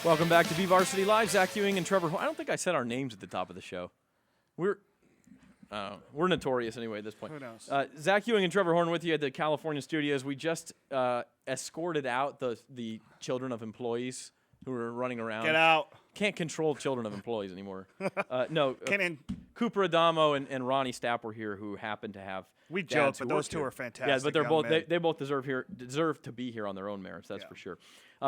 Welcome back to BVarsity Live. Zach Ewing and Trevor. I don't think I said our names at the top of the show. We're notorious anyway at this point. Who knows? Zach Ewing and Trevor Horn with you at the California studios. We just escorted out the children of employees who were running around. Get out. Can't control children of employees anymore. Cooper Can Adamo and Ronnie Stapp were here, who happen to have. We dads joke, who but those work two here. are fantastic. Yeah, but they're young both men. they both deserve to be here on their own merits. That's for sure.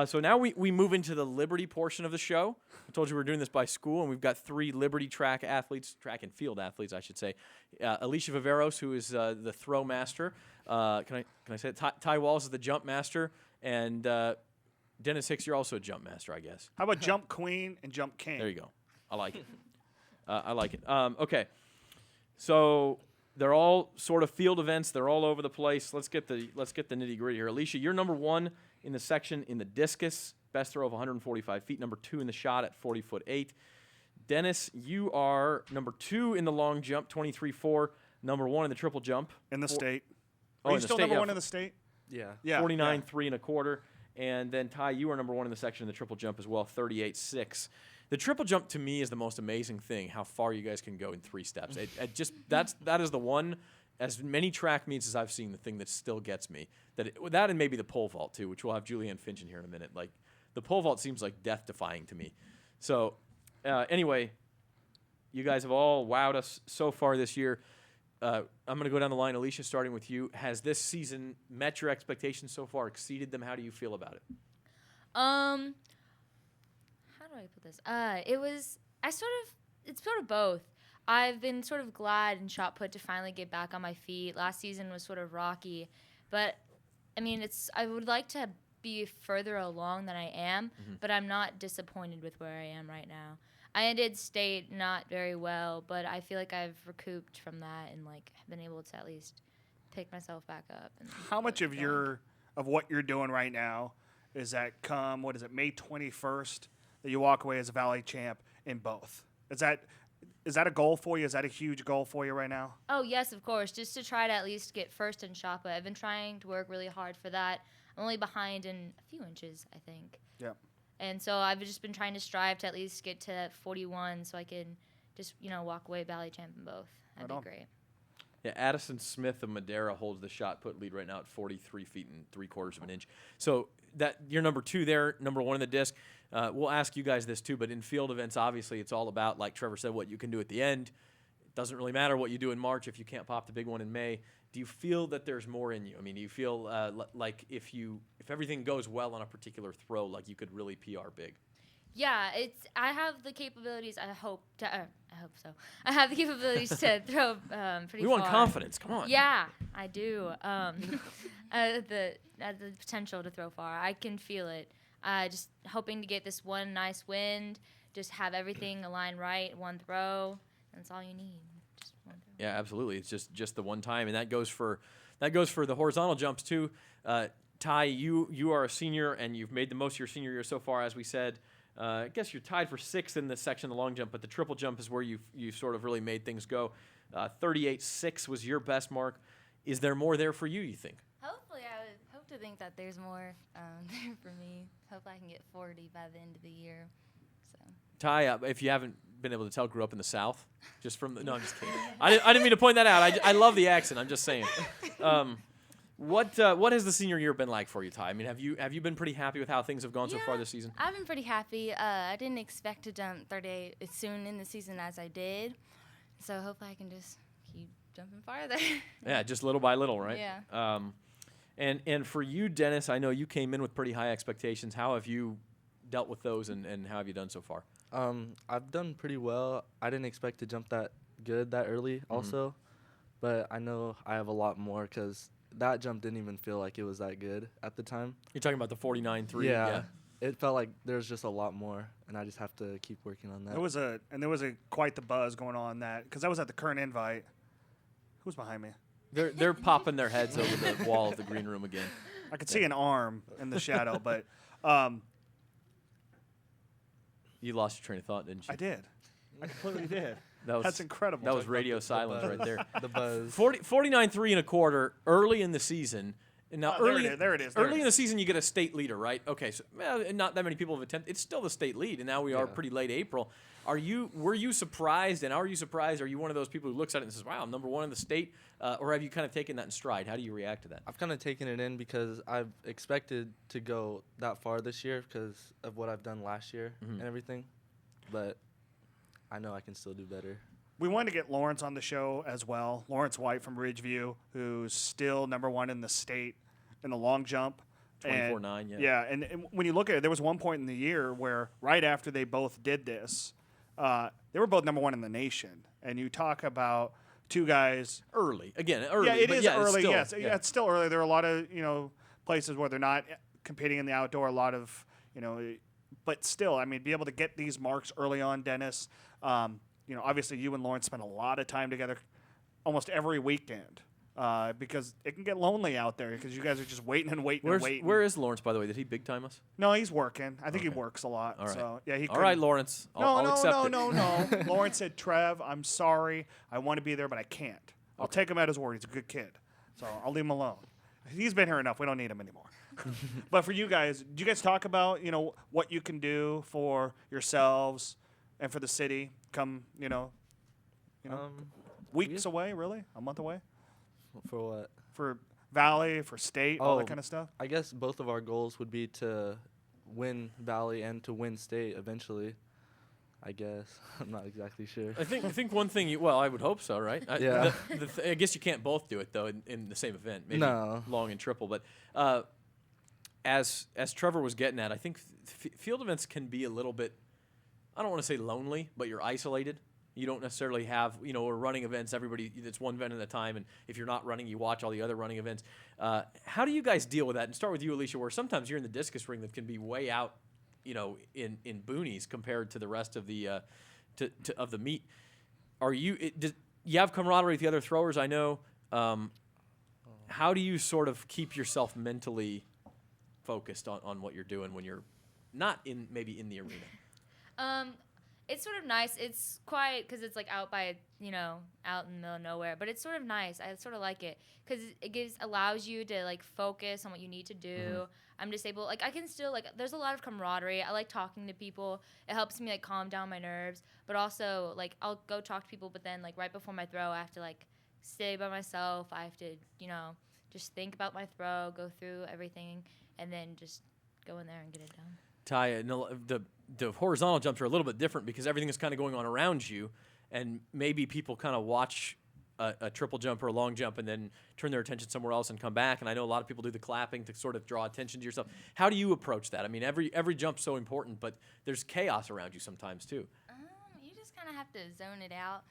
So now we move into the Liberty portion of the show. I told you we're doing this by school, and we've got 3 Liberty track and field athletes, I should say. Alicia Viveros, who is the throw master. Can I say it? Ty Wallace is the jump master, and Dennis Hicks, you're also a jump master, I guess. How about jump queen and jump king? There you go. I like it. I like it. Okay, so they're all sort of field events. They're all over the place. Let's get the nitty gritty here. Alicia, you're number 1 in the section in the discus, best throw of 145 feet. Number 2 in the shot at 40'8". Dennis, you are number 2 in the long jump, 23.4. Number 1 in the triple jump. In the state. Oh, Are you in the still state, number yeah. 1 in the state? Yeah. Yeah. 49, 3.25. And then, Ty, you are number 1 in the section in the triple jump as well, 38.6. The triple jump, to me, is the most amazing thing, how far you guys can go in 3 steps. That is the one, as many track meets as I've seen, the thing that still gets me. That and maybe the pole vault, too, which we'll have Julianne Finch in here in a minute. Like, the pole vault seems like death-defying to me. So, anyway, you guys have all wowed us so far this year. I'm going to go down the line. Alicia, starting with you. Has this season met your expectations so far, exceeded them? How do you feel about it? How do I put this? It's sort of both. I've been sort of glad and shot put to finally get back on my feet. Last season was sort of rocky, but I mean, I would like to be further along than I am, but I'm not disappointed with where I am right now. I did state not very well, but I feel like I've recouped from that and like been able to at least pick myself back up. And How much of what you're doing right now is that May 21st that you walk away as a Valley champ in both? Is that a goal for you? Is that a huge goal for you right now? Oh, yes, of course, just to try to at least get first in shot put. I've been trying to work really hard for that. I'm only behind in a few inches, I think. Yeah. And so I've just been trying to strive to at least get to 41 so I can just, walk away Valley champ in both. That'd be great. Yeah, Addison Smith of Madera holds the shot put lead right now at 43 feet and 3/4 of an inch. So that you're number 2 there, number 1 in the disc. We'll ask you guys this too, but in field events, obviously, it's all about, like Trevor said, what you can do at the end. It doesn't really matter what you do in March if you can't pop the big one in May. Do you feel that there's more in you? I mean, do you feel like if everything goes well on a particular throw, like you could really PR big? Yeah, I have the capabilities. I hope so. I have the capabilities to throw pretty far. We want confidence. Come on. Yeah, I do. The potential to throw far. I can feel it. Just hoping to get this one nice wind. Just have everything align right. One throw. That's all you need. Just one throw. Yeah, absolutely. It's just the one time, and that goes for the horizontal jumps too. Ty, you are a senior, and you've made the most of your senior year so far, as we said. I guess you're tied for 6th in the section of the long jump, but the triple jump is where you sort of really made things go. 38.6 was your best mark. Is there more there for you think? Hopefully, I would hope to think that there's more there for me. Hope I can get 40 by the end of the year. So. Ty, if you haven't been able to tell, grew up in the South. Just from no, I'm just kidding. I didn't mean to point that out. I love the accent. I'm just saying. What has the senior year been like for you, Ty? I mean, have you been pretty happy with how things have gone so far this season? I've been pretty happy. I didn't expect to jump 38 as soon in the season as I did, so hopefully I can just keep jumping farther. Yeah, just little by little, right? Yeah. And for you, Dennis, I know you came in with pretty high expectations. How have you dealt with those, and how have you done so far? I've done pretty well. I didn't expect to jump that good that early also, but I know I have a lot more because that jump didn't even feel like it was that good at the time. You're talking about the 49.3? Yeah. It felt like there was just a lot more, and I just have to keep working on that. There was quite the buzz going on that because I was at the current invite. Who's behind me? They're popping their heads over the wall of the green room again. I could see an arm in the shadow, but you lost your train of thought, didn't you? I did. I completely did. That's incredible. That was radio silence right there. The buzz. 49.3 1/4 early in the season. And now There it is. There Early it in the is. season, you get a state leader, right? Okay, so not that many people have attempted. It's still the state lead, and now we are pretty late April. Were you surprised, and are you surprised? Are you one of those people who looks at it and says, "Wow, I'm number one in the state," or have you kind of taken that in stride? How do you react to that? I've kind of taken it in because I've expected to go that far this year because of what I've done last year and everything. But I know I can still do better. We wanted to get Lawrence on the show as well. Lawrence White from Ridgeview, who's still number one in the state in the long jump. 24.9, yeah. Yeah, and when you look at it, there was one point in the year where right after they both did this, they were both number one in the nation. And you talk about two guys. Early. Yeah, it but is yeah, early. It's still, Yes, it's still early. There are a lot of places where they're not competing in the outdoor. A lot of but still, I mean, be able to get these marks early on, Dennis. Obviously, you and Lawrence spend a lot of time together, almost every weekend. Because it can get lonely out there because you guys are just waiting and waiting and waiting. Where is Lawrence, by the way? Did he big time us? No, he's working. I think he Okay. works a lot. All right. So yeah, he. All right, Lawrence. I'll accept it. No. Lawrence said, "Trev, I'm sorry. I want to be there, but I can't. I'll take him at his word. He's a good kid, so I'll leave him alone. He's been here enough. We don't need him anymore." But for you guys, do you guys talk about what you can do for yourselves and for the city? Come weeks away, really, a month away For what? for Valley, for state, all that Oh. kind of stuff. I guess both of our goals would be to win Valley and to win state eventually. I guess. I'm not exactly sure. I think one thing I would hope so, right? Yeah. I guess you can't both do it though in the same event. Maybe No. long and triple, but as Trevor was getting at, I think field events can be a little bit, I don't want to say lonely, but you're isolated. You don't necessarily have, we're running events, everybody, it's one event at a time, and if you're not running, you watch all the other running events. How do you guys deal with that? And start with you, Alicia, where sometimes you're in the discus ring that can be way out, in boonies compared to the rest of the of the meet. You have camaraderie with the other throwers, I know. How do you sort of keep yourself mentally focused on what you're doing when you're not maybe in the arena? It's sort of nice. It's quiet because it's like out by, out in the middle of nowhere. But it's sort of nice. I sort of like it because it allows you to like focus on what you need to do. Mm-hmm. I'm disabled. Like I can still there's a lot of camaraderie. I like talking to people. It helps me like calm down my nerves. But also like I'll go talk to people. But then like right before my throw, I have to like stay by myself. I have to just think about my throw, go through everything, and then just go in there and get it done. Ty, the horizontal jumps are a little bit different because everything is kind of going on around you, and maybe people kind of watch a triple jump or a long jump and then turn their attention somewhere else and come back. And I know a lot of people do the clapping to sort of draw attention to yourself. How do you approach that? I mean, every jump's so important, but there's chaos around you sometimes too. You just kind of have to zone it out,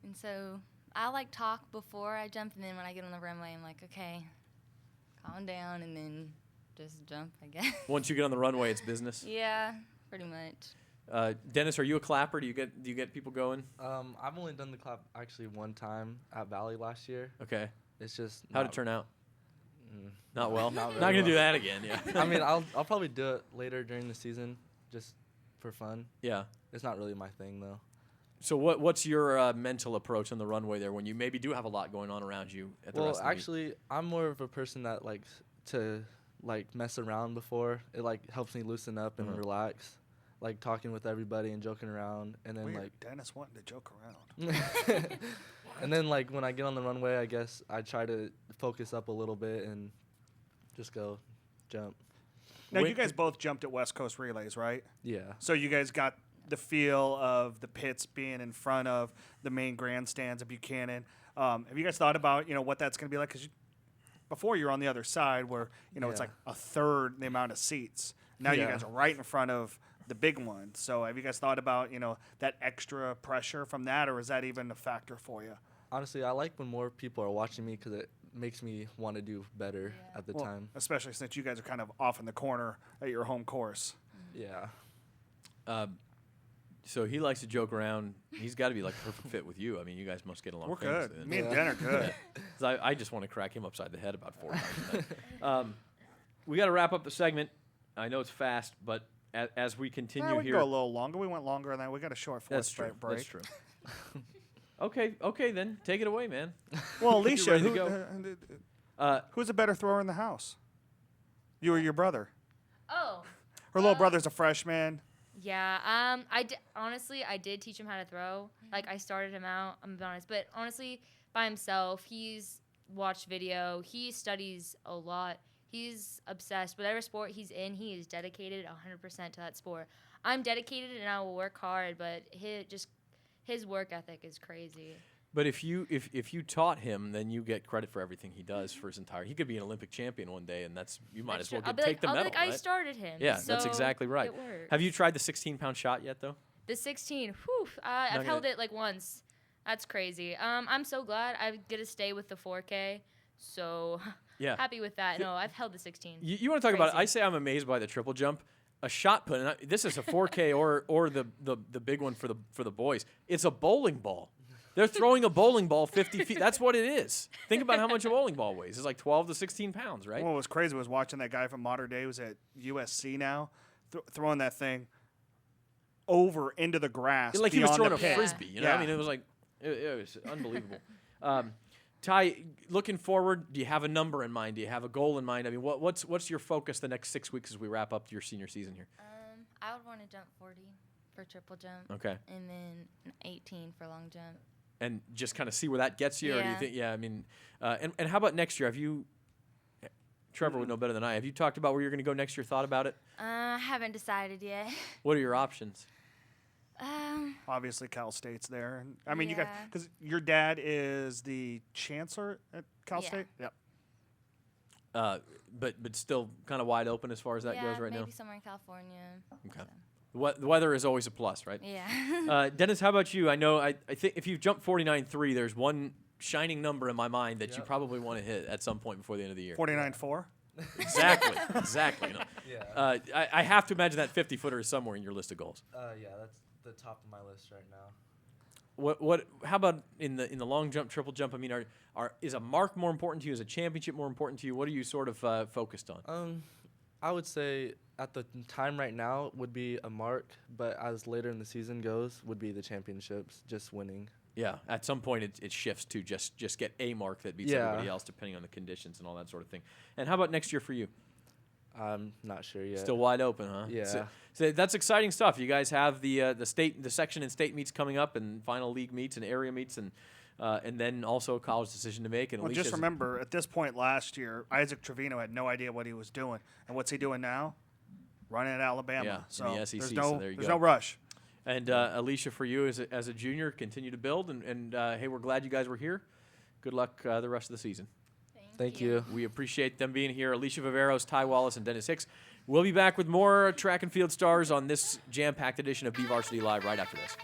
and so I like talk before I jump, and then when I get on the runway, I'm like, okay, calm down, and then just jump, I guess. Once you get on the runway, it's business. Yeah, pretty much. Dennis, are you a clapper? Do you get people going? I've only done the clap actually one time at Valley last year. Okay. It's just How'd it turn out? Not well. not very Not gonna well. do that again. Yeah. I mean, I'll probably do it later during the season, just for fun. Yeah. It's not really my thing though. So what's your mental approach on the runway there when you maybe do have a lot going on around you at the rest of the meet? Actually, I'm more of a person that likes to mess around before. It helps me loosen up and relax. Like talking with everybody and joking around, and then Weird. Dennis wanting to joke around. and then when I get on the runway, I guess I try to focus up a little bit and just go jump. Now, you guys both jumped at West Coast Relays, right? Yeah. So you guys got the feel of the pits being in front of the main grandstands of Buchanan. Have you guys thought about, what that's going to be like? Because before you're on the other side where, it's like a third the amount of seats. Now you guys are right in front of the big one. So have you guys thought about, that extra pressure from that, or is that even a factor for you? Honestly, I like when more people are watching me because it makes me want to do better at the time. Especially since you guys are kind of off in the corner at your home course. Yeah. So he likes to joke around. He's got to be like a perfect fit with you. I mean, you guys must get along. We're famously good. then. Me and Den are good. 'Cause I just want to crack him upside the head about 4 times. We got to wrap up the segment. I know it's fast, but as we continue we can here, go a little longer. We went longer than that. We got a short that's fourth true. break. That's true. Okay, then take it away, man. Well, Alicia, ready to go? Who's a better thrower in the house? You or your brother? Oh. Her little brother's a freshman. Yeah. Honestly, I did teach him how to throw. Like, I started him out. I'm gonna be honest, but honestly, by himself, he's watched video. He studies a lot. He's obsessed. Whatever sport he's in, he is dedicated 100% to that sport. I'm dedicated and I will work hard, but his work ethic is crazy. But if you taught him, then you get credit for everything he does for his entire. He could be an Olympic champion one day, and you might as well take the medal. I right? started him. Yeah, so that's exactly right. It works. Have you tried the 16-pound shot yet, though? The 16? Whew, I've held it like once. That's crazy. I'm so glad I get to stay with the 4K. So Yeah. happy with that. No, I've held the 16. You want to talk about it? Crazy. I say I'm amazed by the triple jump. A shot put, and this is a 4K or the big one for the boys. It's a bowling ball. They're throwing a bowling ball 50 feet. That's what it is. Think about how much a bowling ball weighs. It's like 12 to 16 pounds, right? What was crazy was watching that guy from Modern Day who's at USC now, throwing that thing over into the grass. Like he was throwing a pit. frisbee. You know, Yeah. I mean, it was like it was unbelievable. Ty, looking forward, do you have a number in mind? Do you have a goal in mind? I mean, what's your focus the next 6 weeks as we wrap up your senior season here? I would want to jump 40 for triple jump. Okay. And then 18 for long jump. And just kind of see where that gets you, or do you Yeah. think? Yeah, I mean, and how about next year? Have you? Trevor would know better than I. Have you talked about where you're going to go next year? Thought about it? I haven't decided yet. What are your options? Obviously, Cal State's there. And, I mean, you got Yeah. because your dad is the chancellor at Cal Yeah. State. Yep. But still kind of wide open as far as that goes right now. maybe somewhere in California. Okay. So, The weather is always a plus, right? yeah. Dennis, how about you? I know I think if you jump 49.3, there's one shining number in my mind that you probably want to hit at some point before the end of the year. 49.4. Exactly. No. Yeah. I have to imagine that 50-footer is somewhere in your list of goals. Yeah, that's the top of my list right now. What? How about in the long jump, triple jump? I mean, is a mark more important to you? Is a championship more important to you? What are you sort of focused on? I would say at the time right now would be a mark, but as later in the season goes, would be the championships, just winning. Yeah, at some point it shifts to just get a mark that beats everybody else, depending on the conditions and all that sort of thing. And how about next year for you? I'm not sure yet. Still wide open, huh? Yeah. So that's exciting stuff. You guys have the section and state meets coming up, and final league meets and area meets, and then also a college decision to make. And Well, Alicia's- just remember, at this point last year, Isaac Trevino had no idea what he was doing, and what's he doing now? Running at Alabama. Yeah, so in the SEC, there's so no there you there's go. no rush. And Alicia, for you as a junior, continue to build. And hey, we're glad you guys were here. Good luck the rest of the season. Thank you. We appreciate them being here. Alicia Viveros, Ty Wallace, and Dennis Hicks. We'll be back with more track and field stars on this jam-packed edition of BVarsity Live right after this.